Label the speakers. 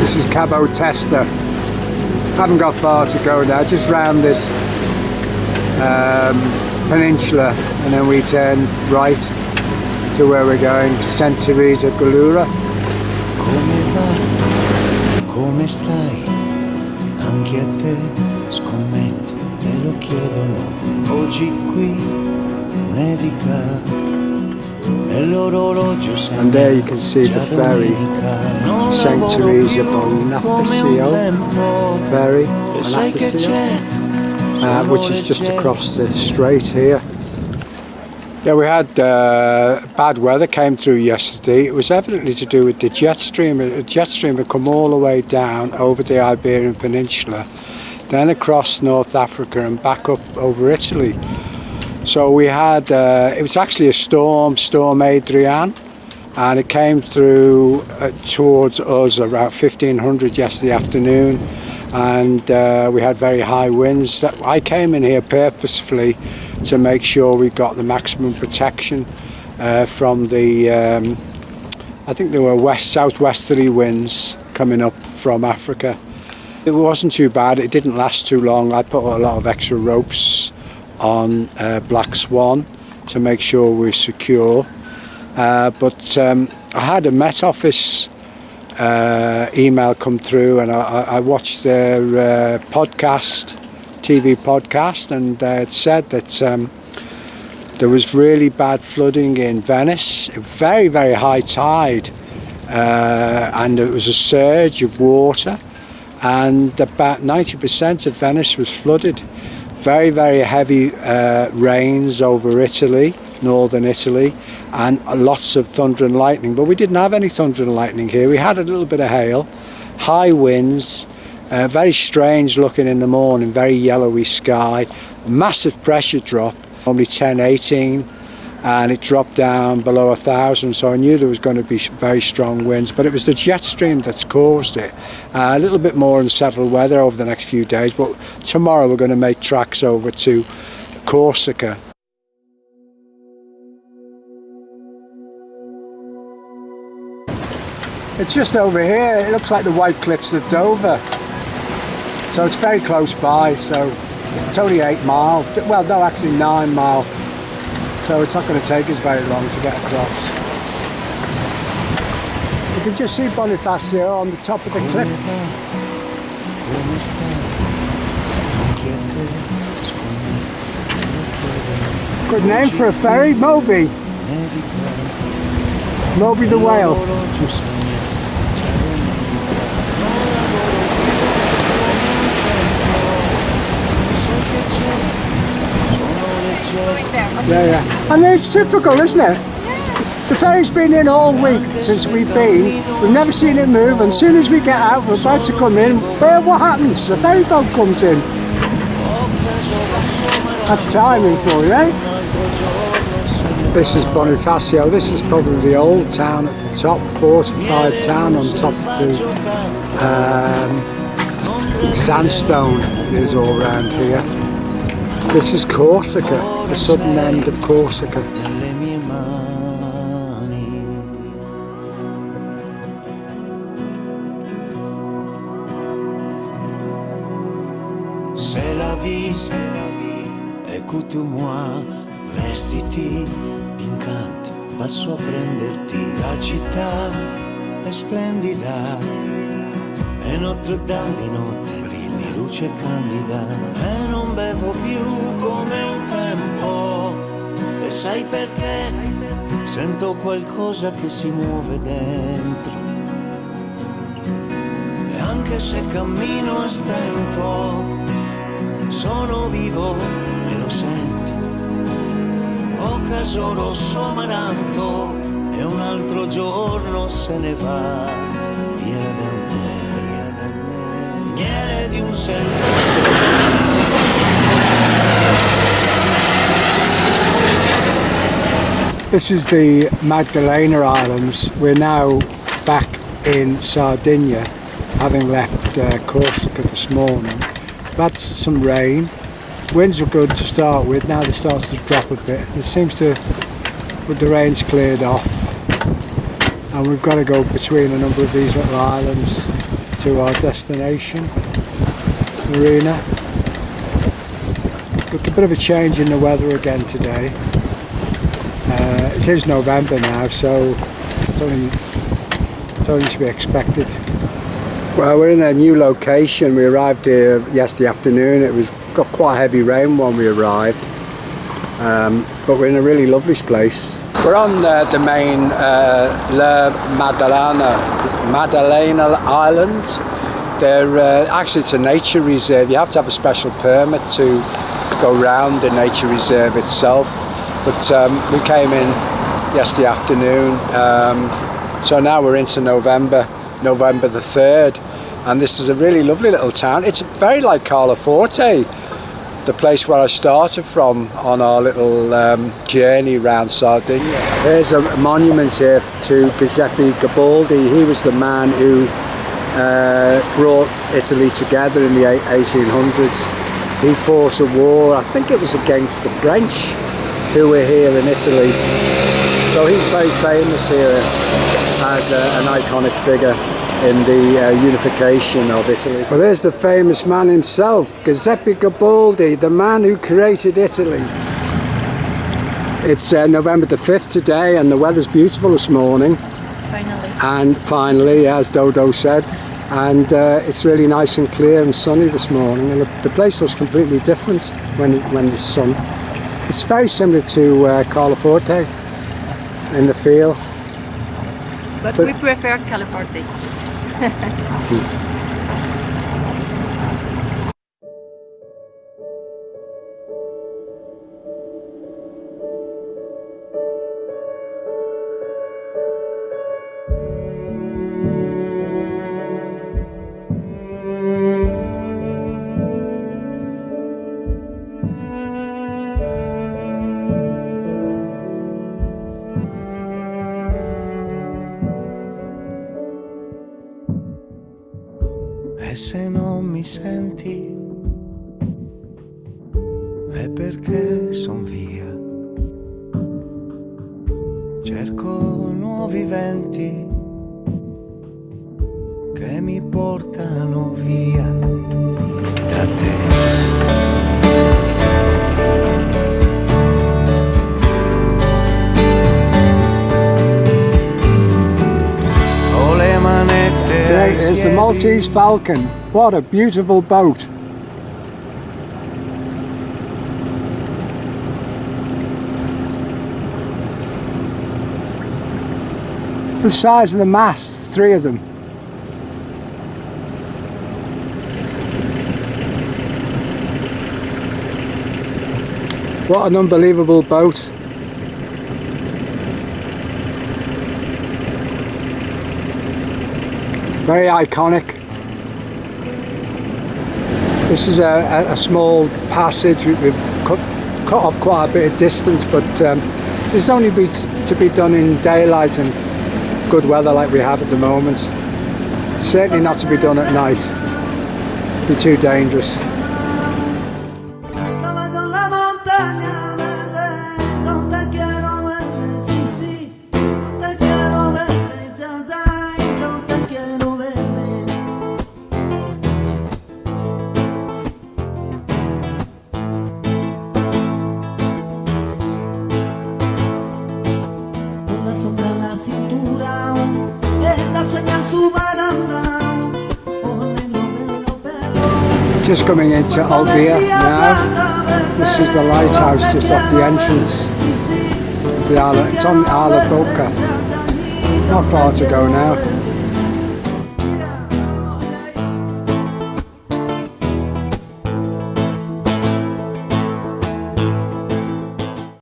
Speaker 1: This is Cabo Testa. Haven't got far to go now, just round this peninsula, and then we turn right to where we're going, St. Teresa Gallura.
Speaker 2: Come va? Come stai? Anche a te scommetto, te lo chiedono. Oggi qui nevica.
Speaker 1: And there you can see the ferry, St. Teresa Bonifacio ferry, which is just across the strait here. Yeah, we had bad weather came through yesterday. It was evidently to do with the jet stream. The jet stream had come all the way down over the Iberian Peninsula, then across North Africa and back up over Italy. So we had, it was actually a Storm Adrian, and it came through towards us around 1500 yesterday afternoon, and we had very high winds. I came in here purposefully to make sure we got the maximum protection from the, I think there were southwesterly winds coming up from Africa. It wasn't too bad, it didn't last too long. I put a lot of extra ropes on Black Swan to make sure we're secure, but I had a Met Office email come through, and I watched their TV podcast, and it said that there was really bad flooding in Venice, very, very high tide, and it was a surge of water, and about 90% of Venice was flooded. Very, very heavy rains over Italy, northern Italy, and lots of thunder and lightning. But we didn't have any thunder and lightning here. We had a little bit of hail, high winds, very strange looking in the morning, very yellowy sky, massive pressure drop, only 10, 18, and it dropped down below 1,000. So I knew there was going to be very strong winds, but it was the jet stream that's caused it. A little bit more unsettled weather over the next few days, but tomorrow we're going to make tracks over to Corsica. It's just over here. It looks like the White Cliffs of Dover. So it's very close by, so it's only 8 miles. Well, no, actually 9 miles. So it's not going to take us very long to get across. You can just see Bonifacio on the top of the cliff. Good name for a ferry, Moby. Moby the whale. Yeah. I mean, it's typical, isn't it? Yeah. The ferry's been in all week since we've been. We've never seen it move, and as soon as we get out, we're about to come in. But what happens? The ferry boat comes in. That's timing for you, eh? This is Bonifacio. This is probably the old town at the top, fortified town on top of the sandstone is all around here. This is Corsica, the southern end of Corsica.
Speaker 2: C'est la vie, écoute-moi, vestiti d'incanto, passo a prenderti. La città è splendida, e Notre Dame di notte brilli luce candida, e non bevo più come un tempo, e sai perché? Sento qualcosa che si muove dentro, e anche se cammino a stento, sono vivo e lo sento. Ocaso rosso amaranto, e un altro giorno se ne va via da me. Miele di un
Speaker 1: This is the Magdalena Islands. We're now back in Sardinia, having left Corsica this morning. We've had some rain. Winds were good to start with, now they start to drop a bit. It seems to, with the rain's cleared off, and we've got to go between a number of these little islands to our destination, Marina. Look, a bit of a change in the weather again today. It is November now, so it's only to be expected. Well, we're in a new location. We arrived here yesterday afternoon. It got quite heavy rain when we arrived, but we're in a really lovely place. We're on the main La Maddalena Islands. They're actually, it's a nature reserve. You have to have a special permit to go round the nature reserve itself. But we came in yesterday afternoon, so now we're into November the 3rd, and this is a really lovely little town. It's very like Carloforte, the place where I started from on our little journey around Sardinia. There's a monument here to Giuseppe Garibaldi. He was the man who brought Italy together in the 1800s. He fought a war, I think it was against the French, who were here in Italy. So he's very famous here as an iconic figure in the unification of Italy. Well, there's the famous man himself, Giuseppe Garibaldi, the man who created Italy. It's November the 5th today, and the weather's beautiful this morning.
Speaker 3: Finally.
Speaker 1: And finally, as Dodo said, and it's really nice and clear and sunny this morning, and the place looks completely different when the sun. It's very similar to Carloforte in the feel.
Speaker 3: But we prefer Carloforte.
Speaker 2: E se non mi senti è perché son via. Cerco nuovi venti che mi portano via da te.
Speaker 1: There is the Maltese Falcon. What a beautiful boat. The size of the masts, 3 of them. What an unbelievable boat. Very iconic. This is a small passage. We've cut off quite a bit of distance, but this is only to be done in daylight and good weather like we have at the moment. Certainly not to be done at night. It'd be too dangerous. Just coming into Olbia now. This is the lighthouse just off the entrance to the Isla. It's on Isla Boca. Not far to go now.